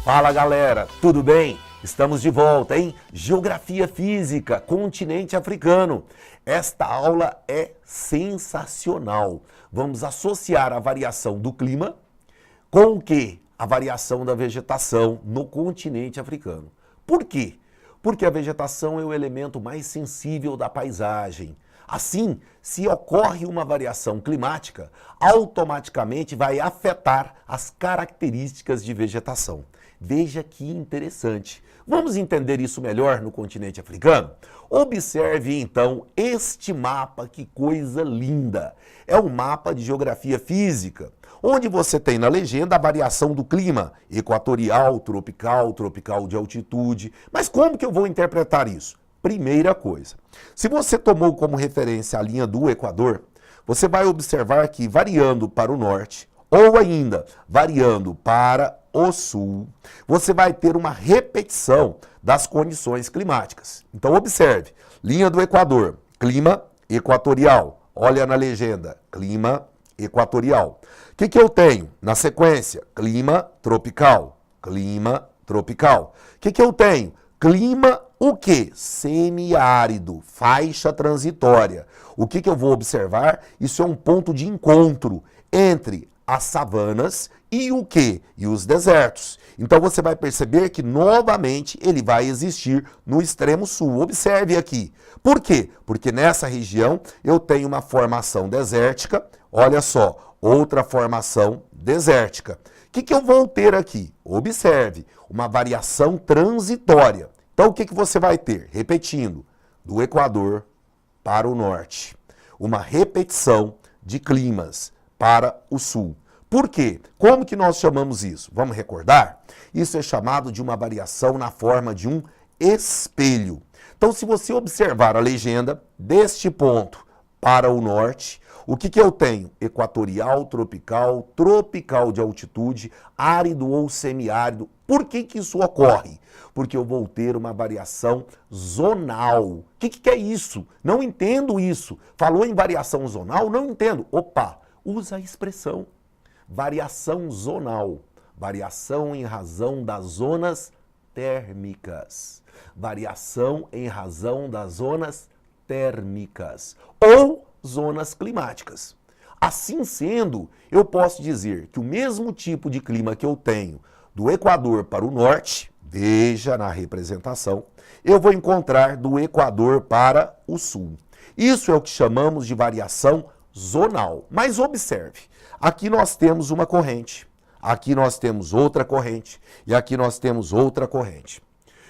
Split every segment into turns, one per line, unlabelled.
Fala galera, tudo bem? Estamos de volta em Geografia Física, continente africano. Esta aula é sensacional. Vamos associar a variação do clima com o quê? A variação da vegetação no continente africano. Por quê? Porque a vegetação é o elemento mais sensível da paisagem. Assim, se ocorre uma variação climática, automaticamente vai afetar as características de vegetação. Veja que interessante. Vamos entender isso melhor no continente africano? Observe então este mapa, que coisa linda! É um mapa de geografia física, onde você tem na legenda a variação do clima, equatorial, tropical, tropical de altitude. Mas como que eu vou interpretar isso? Primeira coisa, se você tomou como referência a linha do Equador, você vai observar que variando para o norte, ou ainda variando para o sul, você vai ter uma repetição das condições climáticas. Então observe, linha do Equador, clima equatorial. Olha na legenda, clima equatorial. O que eu tenho na sequência? Clima tropical, clima tropical. O que eu tenho? Clima o quê? Semiárido, faixa transitória. O que eu vou observar? Isso é um ponto de encontro entre as savanas e o quê? E os desertos. Então você vai perceber que novamente ele vai existir no extremo sul. Observe aqui. Por quê? Porque nessa região eu tenho uma formação desértica. Olha só, outra formação desértica. O que eu vou ter aqui? Observe, uma variação transitória. Então o que você vai ter? Repetindo, do Equador para o norte. Uma repetição de climas para o sul. Por quê? Como que nós chamamos isso? Vamos recordar? Isso é chamado de uma variação na forma de um espelho. Então, se você observar a legenda deste ponto para o norte, o que eu tenho? Equatorial, tropical, tropical de altitude, árido ou semiárido. Por que isso ocorre? Porque eu vou ter uma variação zonal. O que é isso? Não entendo isso. Falou em variação zonal? Não entendo. Opa, usa a expressão. Variação zonal, variação em razão das zonas térmicas, variação em razão das zonas térmicas ou zonas climáticas. Assim sendo, eu posso dizer que o mesmo tipo de clima que eu tenho do Equador para o norte, veja na representação, eu vou encontrar do Equador para o sul. Isso é o que chamamos de variação zonal. Mas observe, aqui nós temos uma corrente, aqui nós temos outra corrente e aqui nós temos outra corrente.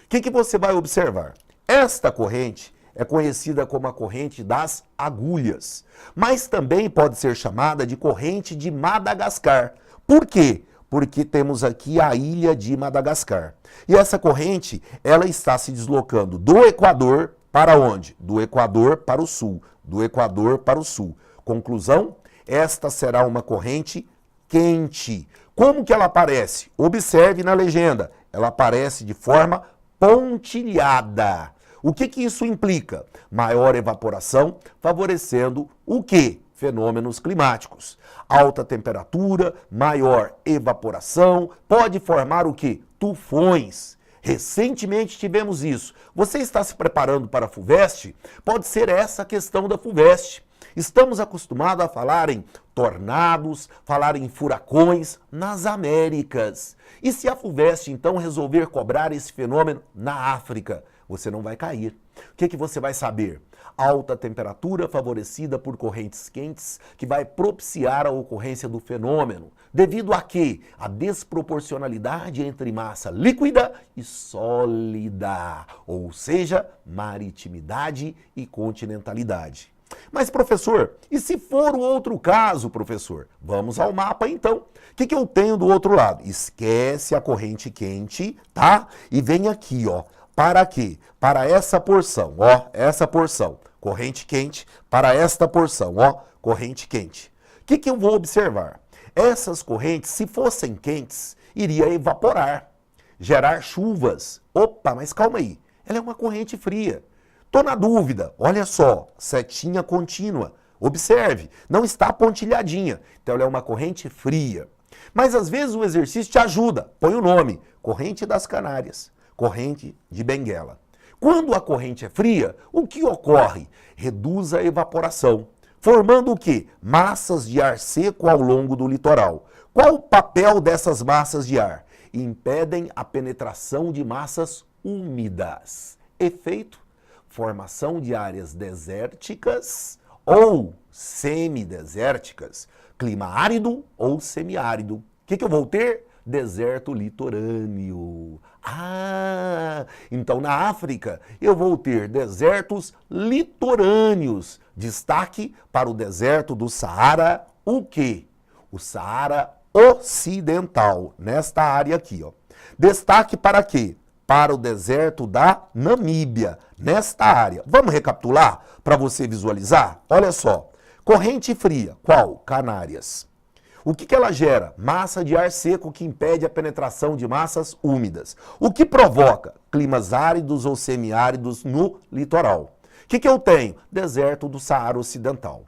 O que você vai observar? Esta corrente é conhecida como a corrente das agulhas, mas também pode ser chamada de corrente de Madagascar. Por quê? Porque temos aqui a ilha de Madagascar. E essa corrente, ela está se deslocando do Equador para onde? Do Equador para o sul, do Equador para o sul. Conclusão? Esta será uma corrente quente. Como que ela aparece? Observe na legenda. Ela aparece de forma pontilhada. O que isso implica? Maior evaporação, favorecendo o quê? Fenômenos climáticos. Alta temperatura, maior evaporação, pode formar o quê? Tufões. Recentemente tivemos isso. Você está se preparando para a FUVEST? Pode ser essa a questão da FUVEST. Estamos acostumados a falar em tornados, falar em furacões nas Américas. E se a FUVEST então resolver cobrar esse fenômeno na África? Você não vai cair. O que você vai saber? Alta temperatura favorecida por correntes quentes que vai propiciar a ocorrência do fenômeno. Devido a quê? A desproporcionalidade entre massa líquida e sólida, ou seja, maritimidade e continentalidade. Mas, professor, e se for o outro caso, professor? Vamos ao mapa, então. O que eu tenho do outro lado? Esquece a corrente quente, tá? E vem aqui, ó. Para quê? Para essa porção, ó. Essa porção. Corrente quente para esta porção, ó. Corrente quente. O que eu vou observar? Essas correntes, se fossem quentes, iria evaporar, gerar chuvas. Opa, mas calma aí. Ela é uma corrente fria. Estou na dúvida, olha só, setinha contínua. Observe, não está pontilhadinha. Então ela é uma corrente fria. Mas às vezes o exercício te ajuda. Põe o nome, corrente das Canárias, corrente de Benguela. Quando a corrente é fria, o que ocorre? Reduz a evaporação, formando o quê? Massas de ar seco ao longo do litoral. Qual o papel dessas massas de ar? Impedem a penetração de massas úmidas. Efeito: formação de áreas desérticas ou semidesérticas, clima árido ou semiárido. O que eu vou ter? Deserto litorâneo. Então na África eu vou ter desertos litorâneos. Destaque para o deserto do Saara, o quê? O Saara Ocidental, nesta área aqui, ó. Destaque para quê? Para o deserto da Namíbia, nesta área. Vamos recapitular para você visualizar? Olha só, corrente fria, qual? Canárias. O que ela gera? Massa de ar seco que impede a penetração de massas úmidas. O que provoca? Climas áridos ou semiáridos no litoral. O que eu tenho? Deserto do Saara Ocidental.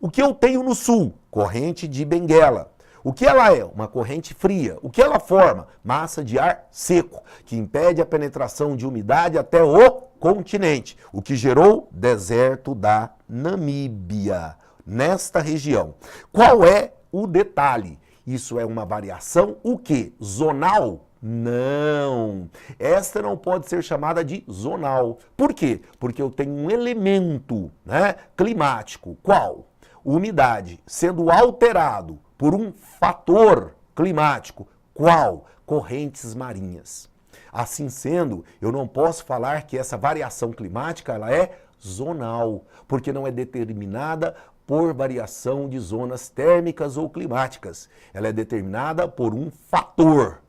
O que eu tenho no sul? Corrente de Benguela. O que ela é? Uma corrente fria. O que ela forma? Massa de ar seco, que impede a penetração de umidade até o continente, o que gerou deserto da Namíbia, nesta região. Qual é o detalhe? Isso é uma variação, o quê? Zonal? Não. Esta não pode ser chamada de zonal. Por quê? Porque eu tenho um elemento, né, climático. Qual? Umidade, sendo alterado por um fator climático. Qual? Correntes marinhas. Assim sendo, eu não posso falar que essa variação climática ela é zonal, porque não é determinada por variação de zonas térmicas ou climáticas. Ela é determinada por um fator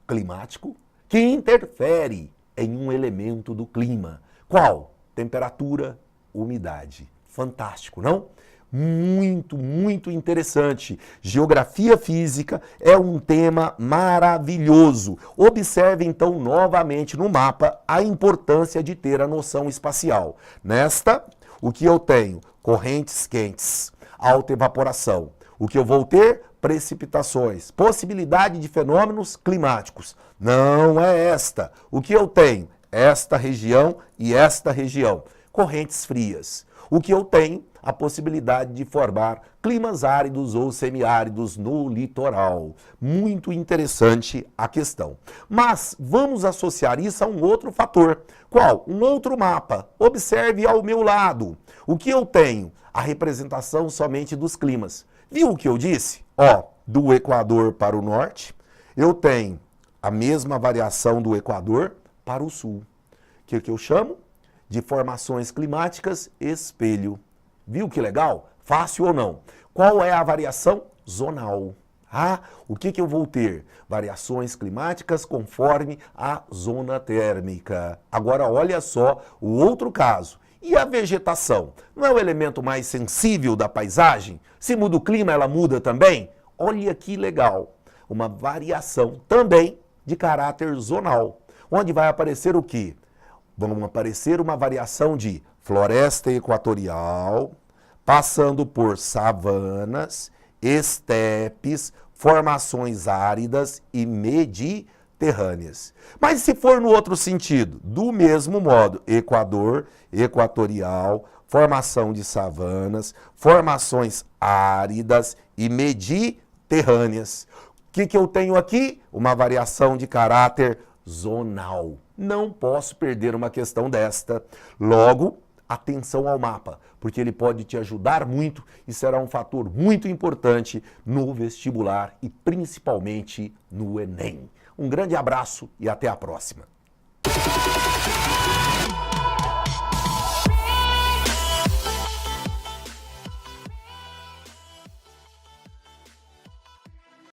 climático que interfere em um elemento do clima. Qual? Temperatura, umidade. Fantástico, não? Muito, muito interessante. Geografia física é um tema maravilhoso. Observe então novamente no mapa a importância de ter a noção espacial. Nesta, o que eu tenho? Correntes quentes, alta evaporação. O que eu vou ter? Precipitações, possibilidade de fenômenos climáticos. Não é esta. O que eu tenho? Esta região e esta região. Correntes frias. O que eu tenho? A possibilidade de formar climas áridos ou semiáridos no litoral. Muito interessante a questão. Mas vamos associar isso a um outro fator. Qual? Um outro mapa. Observe ao meu lado. O que eu tenho? A representação somente dos climas. Viu o que eu disse? Ó, do Equador para o norte, eu tenho a mesma variação do Equador para o sul. O que eu chamo? De formações climáticas espelho. Viu que legal? Fácil ou não? Qual é a variação? Zonal. O que eu vou ter? Variações climáticas conforme a zona térmica. Agora olha só o outro caso. E a vegetação? Não é o elemento mais sensível da paisagem? Se muda o clima, ela muda também? Olha que legal. Uma variação também de caráter zonal. Onde vai aparecer o quê? Vão aparecer uma variação de floresta equatorial, passando por savanas, estepes, formações áridas e mediterrâneas. Mas se for no outro sentido, do mesmo modo, Equador, equatorial, formação de savanas, formações áridas e mediterrâneas. O que eu tenho aqui? Uma variação de caráter zonal. Não posso perder uma questão desta. Logo, atenção ao mapa, porque ele pode te ajudar muito e será um fator muito importante no vestibular e principalmente no Enem. Um grande abraço e até a próxima.